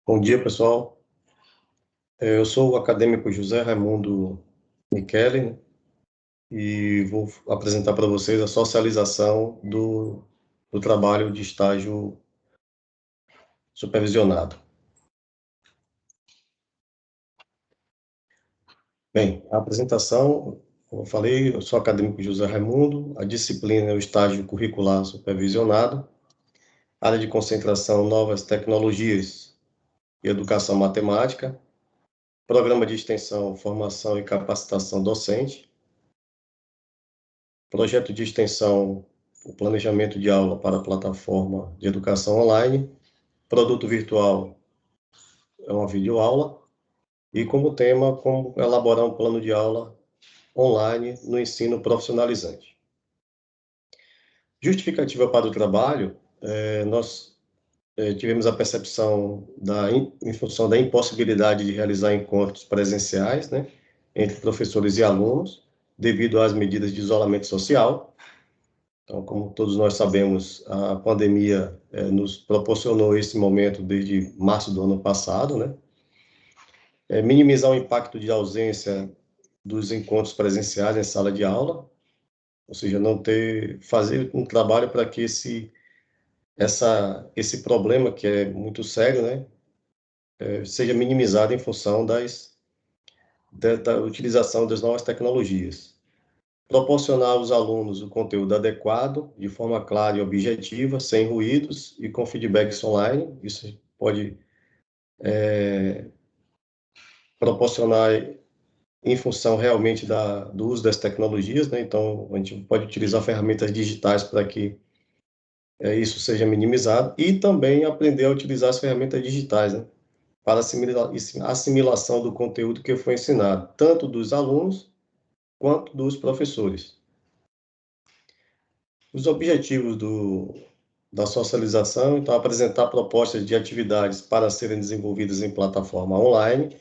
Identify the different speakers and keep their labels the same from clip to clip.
Speaker 1: Bom dia, pessoal. Eu sou o acadêmico José Raimundo Michele, né, e vou apresentar para vocês a socialização do trabalho de estágio supervisionado. Bem, a apresentação, como eu falei, eu sou acadêmico José Raimundo, a disciplina é o estágio curricular supervisionado, área de concentração novas tecnologias e educação matemática, programa de extensão, formação e capacitação docente, projeto de extensão, o planejamento de aula para a plataforma de educação online, produto virtual é uma videoaula, e como tema, como elaborar um plano de aula online no ensino profissionalizante. Justificativa para o trabalho, nós tivemos a percepção, em função da impossibilidade de realizar encontros presenciais, né, entre professores e alunos, devido às medidas de isolamento social. Então, como todos nós sabemos, a pandemia nos proporcionou esse momento desde março do ano passado, né? Minimizar o impacto de ausência dos encontros presenciais em sala de aula, ou seja, fazer um trabalho para que esse problema, que é muito sério, né, seja minimizado em função da utilização das novas tecnologias. Proporcionar aos alunos o conteúdo adequado, de forma clara e objetiva, sem ruídos e com feedbacks online. Isso pode proporcionar em função realmente do uso das tecnologias, né? Então, a gente pode utilizar ferramentas digitais para que isso seja minimizado e também aprender a utilizar as ferramentas digitais, né? Para assimilação do conteúdo que foi ensinado, tanto dos alunos quanto dos professores. Os objetivos da socialização, então, apresentar propostas de atividades para serem desenvolvidas em plataforma online,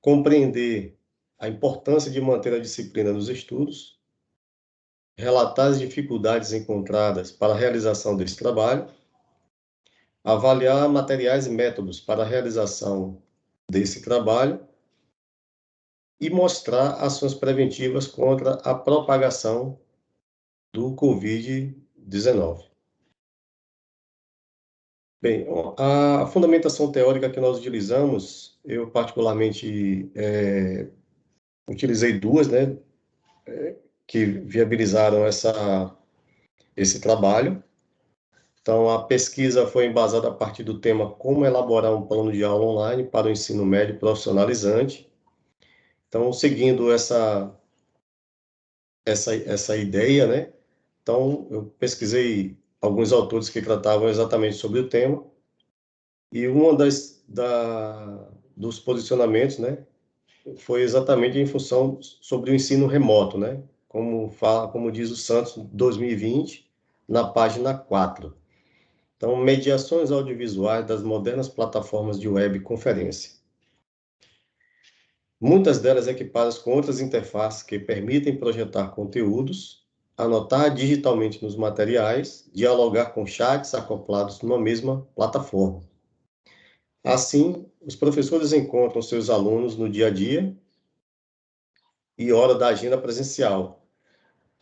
Speaker 1: compreender a importância de manter a disciplina nos estudos, relatar as dificuldades encontradas para a realização desse trabalho, avaliar materiais e métodos para a realização desse trabalho e mostrar ações preventivas contra a propagação do Covid-19. Bem, a fundamentação teórica que nós utilizamos, eu particularmente utilizei duas, né, que viabilizaram esse trabalho. Então, a pesquisa foi embasada a partir do tema como elaborar um plano de aula online para o ensino médio profissionalizante. Então, seguindo essa ideia, né, então eu pesquisei alguns autores que tratavam exatamente sobre o tema, e uma dos posicionamentos, né, foi exatamente em função sobre o ensino remoto, né? Como diz o Santos 2020, na página 4. Então, mediações audiovisuais das modernas plataformas de web conferência. Muitas delas equipadas com outras interfaces que permitem projetar conteúdos, anotar digitalmente nos materiais, dialogar com chats acoplados numa mesma plataforma. Assim, os professores encontram seus alunos no dia a dia e hora da agenda presencial,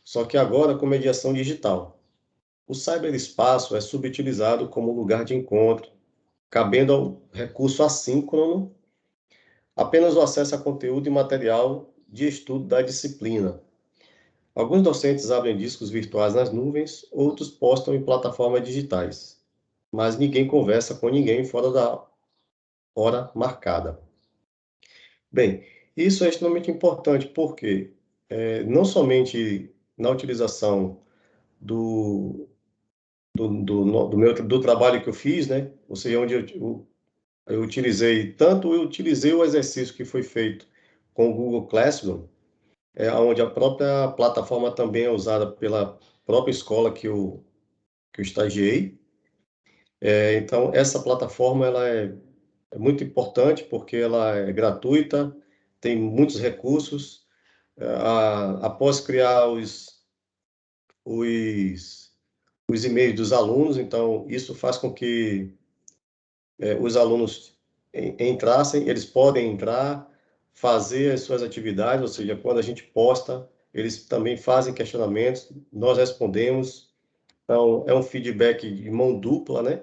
Speaker 1: só que agora com mediação digital. O cyberespaço é subutilizado como lugar de encontro, cabendo ao recurso assíncrono apenas o acesso a conteúdo e material de estudo da disciplina. Alguns docentes abrem discos virtuais nas nuvens, outros postam em plataformas digitais, mas ninguém conversa com ninguém fora da hora marcada. Bem, isso é extremamente importante porque não somente na utilização do trabalho que eu fiz, né? Ou seja, onde eu utilizei o exercício que foi feito com o Google Classroom, onde a própria plataforma também é usada pela própria escola que eu estagiei. Então, essa plataforma ela é muito importante porque ela é gratuita, tem muitos recursos. Após criar os e-mails dos alunos, então isso faz com que os alunos entrassem, eles podem entrar, fazer as suas atividades, ou seja, quando a gente posta, eles também fazem questionamentos, nós respondemos. Então, é um feedback de mão dupla, né?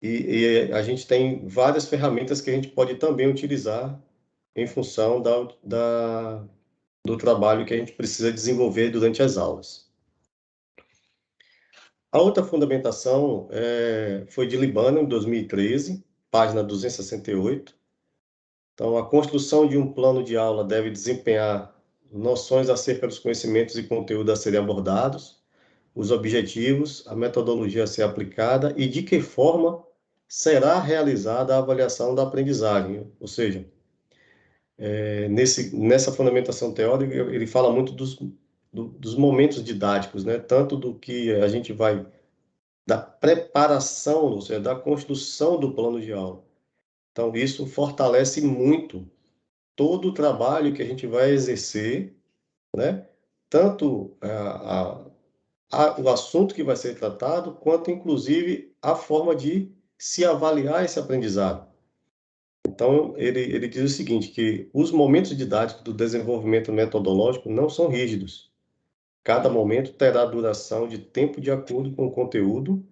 Speaker 1: E a gente tem várias ferramentas que a gente pode também utilizar em função do trabalho que a gente precisa desenvolver durante as aulas. A outra fundamentação foi de Libano, em 2013, página 268. Então, a construção de um plano de aula deve desempenhar noções acerca dos conhecimentos e conteúdos a serem abordados, os objetivos, a metodologia a ser aplicada e de que forma será realizada a avaliação da aprendizagem. Ou seja, nessa fundamentação teórica, ele fala muito dos momentos didáticos, né? Tanto do que a gente vai, da preparação, ou seja, da construção do plano de aula. Então, isso fortalece muito todo o trabalho que a gente vai exercer, né? Tanto o assunto que vai ser tratado, quanto, inclusive, a forma de se avaliar esse aprendizado. Então, ele diz o seguinte, que os momentos didáticos do desenvolvimento metodológico não são rígidos. Cada momento terá duração de tempo de acordo com o conteúdo,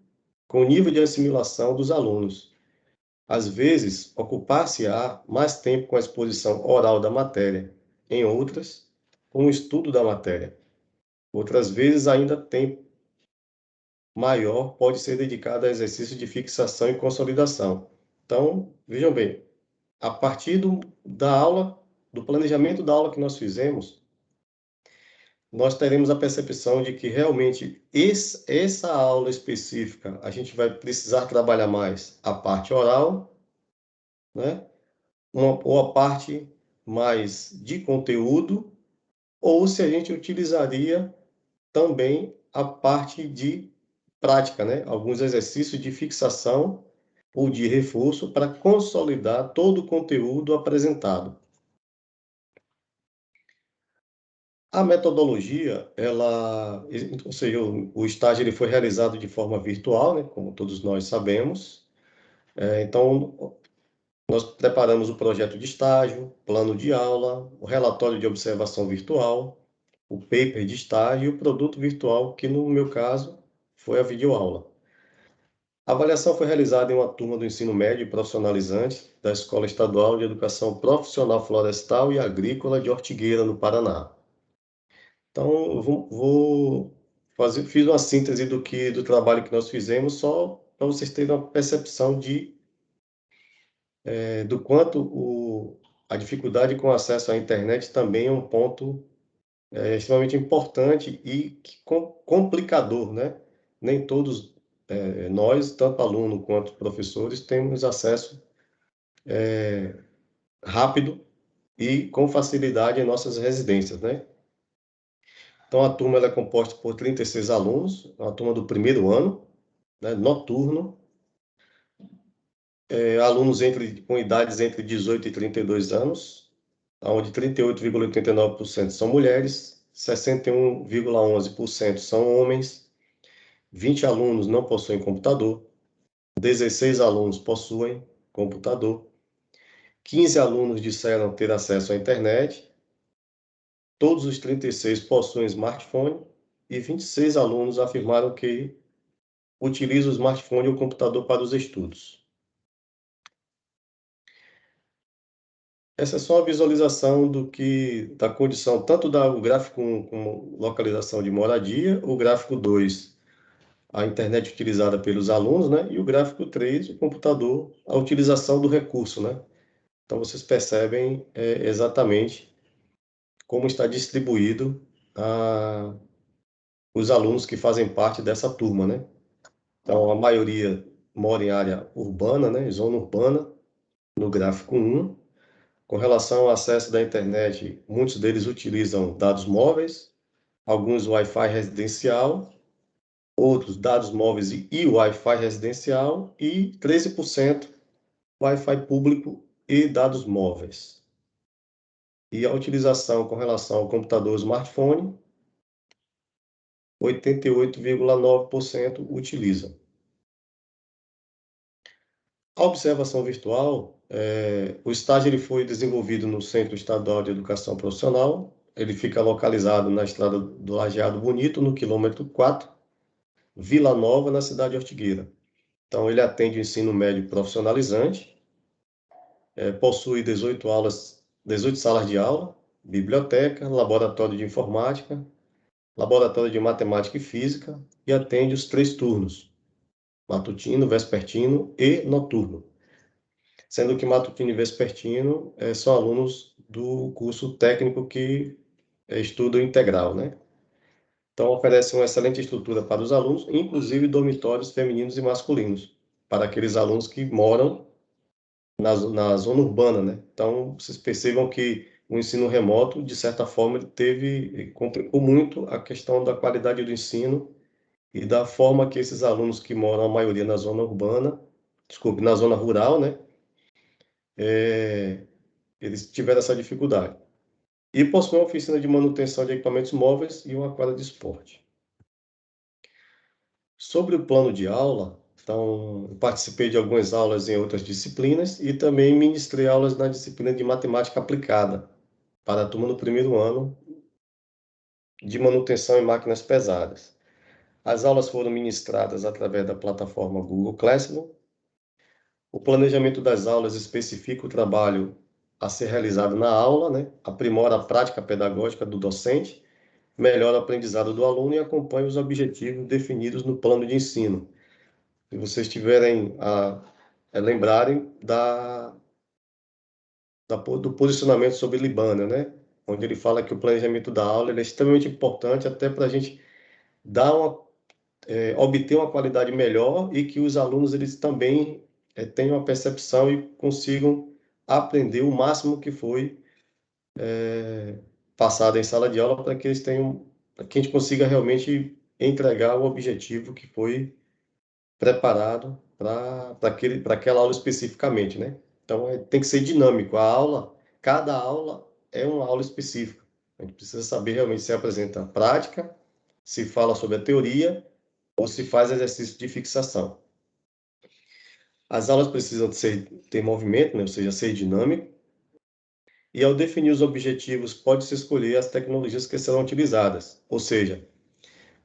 Speaker 1: com o nível de assimilação dos alunos. Às vezes, ocupar-se-á mais tempo com a exposição oral da matéria, em outras, com o estudo da matéria. Outras vezes, ainda tempo maior pode ser dedicado a exercícios de fixação e consolidação. Então, vejam bem, a partir da aula, do planejamento da aula que nós fizemos, nós teremos a percepção de que realmente essa aula específica, a gente vai precisar trabalhar mais a parte oral, né? Ou a parte mais de conteúdo, ou se a gente utilizaria também a parte de prática, né? Alguns exercícios de fixação ou de reforço para consolidar todo o conteúdo apresentado. A metodologia, ou seja, o estágio ele foi realizado de forma virtual, né? Como todos nós sabemos. Então, nós preparamos o projeto de estágio, plano de aula, o relatório de observação virtual, o paper de estágio e o produto virtual, que no meu caso foi a videoaula. A avaliação foi realizada em uma turma do ensino médio e profissionalizante da Escola Estadual de Educação Profissional Florestal e Agrícola de Ortigueira, no Paraná. Então, eu fiz uma síntese do trabalho que nós fizemos, só para vocês terem uma percepção do quanto a dificuldade com acesso à internet também é um ponto extremamente importante e complicador, né? Nem todos nós, tanto aluno quanto professores, temos acesso rápido e com facilidade em nossas residências, né? Então, a turma ela é composta por 36 alunos, uma turma do primeiro ano, né, noturno, alunos com idades entre 18 e 32 anos, onde 38,89% são mulheres, 61,11% são homens, 20 alunos não possuem computador, 16 alunos possuem computador, 15 alunos disseram ter acesso à internet, todos os 36 possuem smartphone e 26 alunos afirmaram que utilizam o smartphone ou o computador para os estudos. Essa é só a visualização da condição, tanto do gráfico 1 como localização de moradia, o gráfico 2, a internet utilizada pelos alunos, né? E o gráfico 3, o computador, a utilização do recurso, né? Então, vocês percebem exatamente como está distribuído os alunos que fazem parte dessa turma, né? Então, a maioria mora em área urbana, né? Zona urbana, no gráfico 1. Com relação ao acesso da internet, muitos deles utilizam dados móveis, alguns Wi-Fi residencial, outros dados móveis e Wi-Fi residencial e 13% Wi-Fi público e dados móveis. E a utilização com relação ao computador smartphone, 88,9% utilizam. A observação virtual, o estágio ele foi desenvolvido no Centro Estadual de Educação Profissional. Ele fica localizado na estrada do Lajeado Bonito, no quilômetro 4, Vila Nova, na cidade de Ortigueira. Então, ele atende o ensino médio profissionalizante, possui 18 salas de aula, biblioteca, laboratório de informática, laboratório de matemática e física, e atende os 3 turnos, matutino, vespertino e noturno. Sendo que matutino e vespertino são alunos do curso técnico que estuda integral, né? Então, oferece uma excelente estrutura para os alunos, inclusive dormitórios femininos e masculinos, para aqueles alunos que moram na zona urbana, né? Então, vocês percebam que o ensino remoto, de certa forma, complicou muito a questão da qualidade do ensino e da forma que esses alunos que moram, a maioria na zona urbana, desculpe, na zona rural, né? Eles tiveram essa dificuldade. E possui uma oficina de manutenção de equipamentos móveis e uma quadra de esporte. Sobre o plano de aula, então, eu participei de algumas aulas em outras disciplinas e também ministrei aulas na disciplina de matemática aplicada para a turma no primeiro ano de manutenção em máquinas pesadas. As aulas foram ministradas através da plataforma Google Classroom. O planejamento das aulas especifica o trabalho a ser realizado na aula, né? Aprimora a prática pedagógica do docente, melhora o aprendizado do aluno e acompanha os objetivos definidos no plano de ensino. Se vocês tiverem lembrarem do posicionamento sobre Libana, né? Onde ele fala que o planejamento da aula é extremamente importante até para a gente dar obter uma qualidade melhor e que os alunos eles também tenham a percepção e consigam aprender o máximo que foi passado em sala de aula para que eles tenham, para que a gente consiga realmente entregar o objetivo que foi preparado para aquela aula especificamente, né? Então, tem que ser dinâmico. Cada aula é uma aula específica. A gente precisa saber realmente se apresenta a prática, se fala sobre a teoria ou se faz exercício de fixação. As aulas precisam ter movimento, né? Ou seja, ser dinâmico. E ao definir os objetivos, pode-se escolher as tecnologias que serão utilizadas. Ou seja,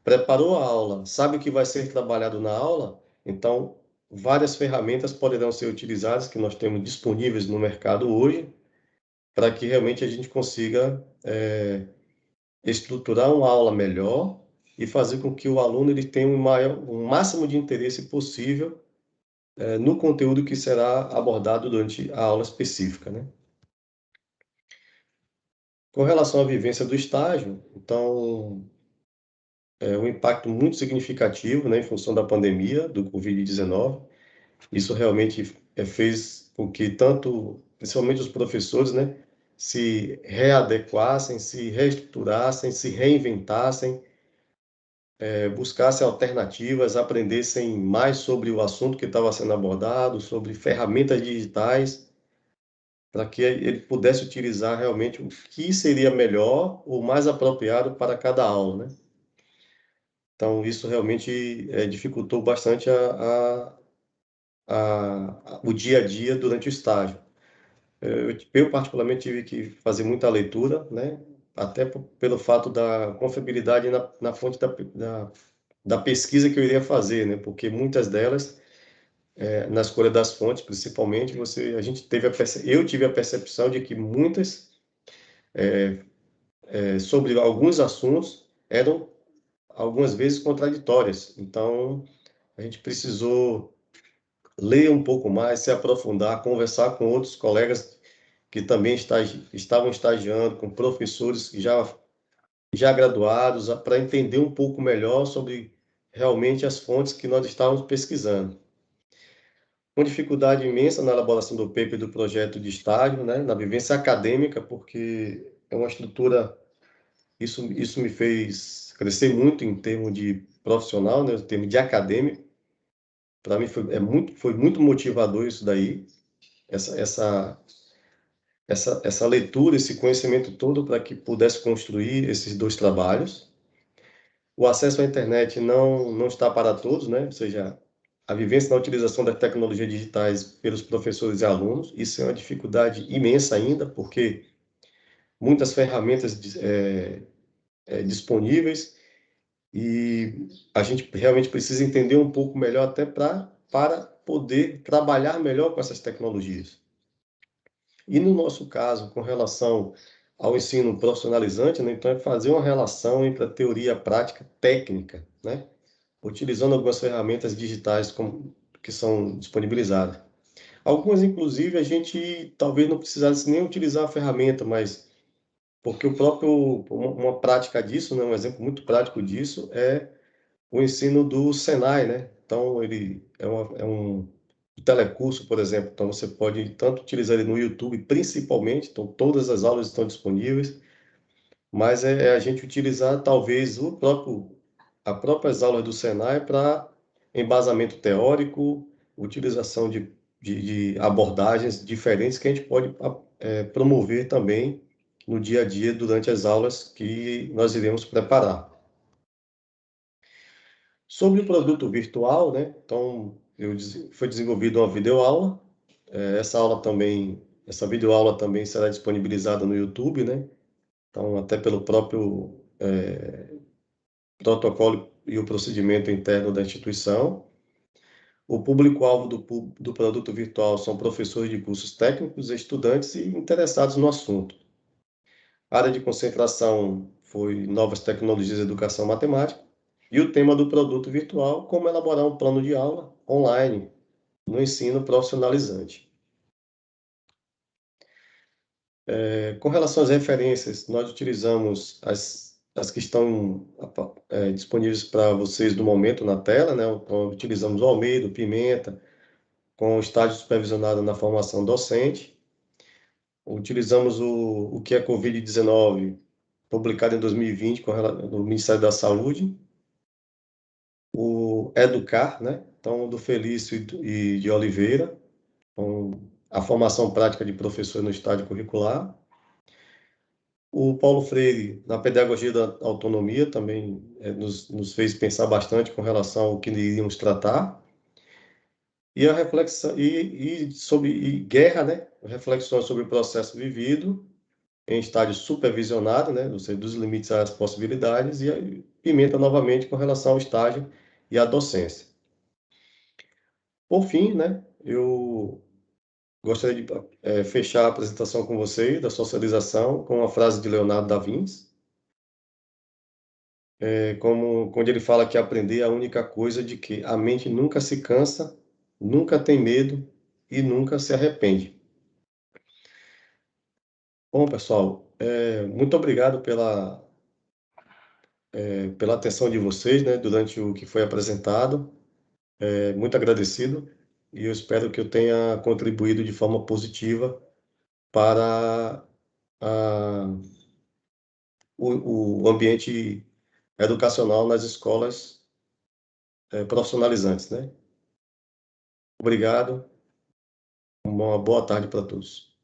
Speaker 1: preparou a aula, sabe o que vai ser trabalhado na aula, então várias ferramentas poderão ser utilizadas que nós temos disponíveis no mercado hoje, para que realmente a gente consiga estruturar uma aula melhor e fazer com que o aluno ele tenha um máximo de interesse possível no conteúdo que será abordado durante a aula específica, né? Com relação à vivência do estágio, então um impacto muito significativo, né, em função da pandemia do Covid-19. Isso realmente fez com que principalmente os professores, né, se readequassem, se reestruturassem, se reinventassem, buscassem alternativas, aprendessem mais sobre o assunto que estava sendo abordado, sobre ferramentas digitais, para que ele pudesse utilizar realmente o que seria melhor, o mais apropriado para cada aula, né? Então, isso realmente dificultou bastante o dia a dia durante o estágio. Eu, particularmente, tive que fazer muita leitura, né? Até pelo fato da confiabilidade na fonte da pesquisa que eu iria fazer, né? Porque muitas delas, na escolha das fontes, principalmente, eu tive a percepção de que muitas, sobre alguns assuntos, eram algumas vezes contraditórias. Então, a gente precisou ler um pouco mais, se aprofundar, conversar com outros colegas que também estavam estagiando, com professores que já graduados, para entender um pouco melhor sobre realmente as fontes que nós estávamos pesquisando. Com dificuldade imensa na elaboração do paper do projeto de estágio, né, na vivência acadêmica, porque é uma estrutura, isso me fez crescer muito em termos de profissional, né, em termos de acadêmico. Para mim foi muito motivador isso daí, essa leitura, esse conhecimento todo para que pudesse construir esses 2 trabalhos. O acesso à internet não está para todos, né? Ou seja, a vivência na utilização das tecnologias digitais pelos professores e alunos. Isso é uma dificuldade imensa ainda, porque muitas ferramentas disponíveis e a gente realmente precisa entender um pouco melhor até para poder trabalhar melhor com essas tecnologias. E no nosso caso, com relação ao ensino profissionalizante, né, então é fazer uma relação entre a teoria e a prática técnica, né, utilizando algumas ferramentas digitais que são disponibilizadas. Algumas, inclusive, a gente talvez não precisasse nem utilizar a ferramenta, mas porque uma prática disso, né, um exemplo muito prático disso é o ensino do Senai, né? Então, ele é um telecurso, por exemplo. Então, você pode tanto utilizar ele no YouTube, principalmente, então todas as aulas estão disponíveis, mas é a gente utilizar talvez as próprias aulas do Senai para embasamento teórico, utilização de abordagens diferentes que a gente pode promover também no dia a dia durante as aulas que nós iremos preparar. Sobre o produto virtual, né? Então, foi desenvolvida uma videoaula. Essa videoaula também será disponibilizada no YouTube, né? Então, até pelo próprio protocolo e o procedimento interno da instituição. O público-alvo do produto virtual são professores de cursos técnicos, estudantes e interessados no assunto. A área de concentração foi novas tecnologias de educação matemática. E o tema do produto virtual, como elaborar um plano de aula online no ensino profissionalizante. Com relação às referências, nós utilizamos as que estão disponíveis para vocês no momento na tela, né? Então, utilizamos o Almeida, o Pimenta, com o estágio supervisionado na formação docente. Utilizamos o que é Covid-19, publicado em 2020 no Ministério da Saúde. O Educar, né? Então, do Felício e de Oliveira, com a formação prática de professor no estágio curricular. O Paulo Freire, na Pedagogia da Autonomia, também nos fez pensar bastante com relação ao que iríamos tratar. E a reflexão sobre guerra, né? Reflexões sobre o processo vivido em estágio supervisionado, né? Ou seja, dos limites às possibilidades, e a Pimenta novamente com relação ao estágio e à docência. Por fim, né? Eu gostaria de fechar a apresentação com vocês da socialização com uma frase de Leonardo da Vinci, quando ele fala que aprender é a única coisa de que a mente nunca se cansa, nunca tem medo e nunca se arrepende. Bom, pessoal, muito obrigado pela atenção de vocês, né, durante o que foi apresentado. Muito agradecido e eu espero que eu tenha contribuído de forma positiva para o ambiente educacional nas escolas profissionalizantes, né? Obrigado, uma boa tarde para todos.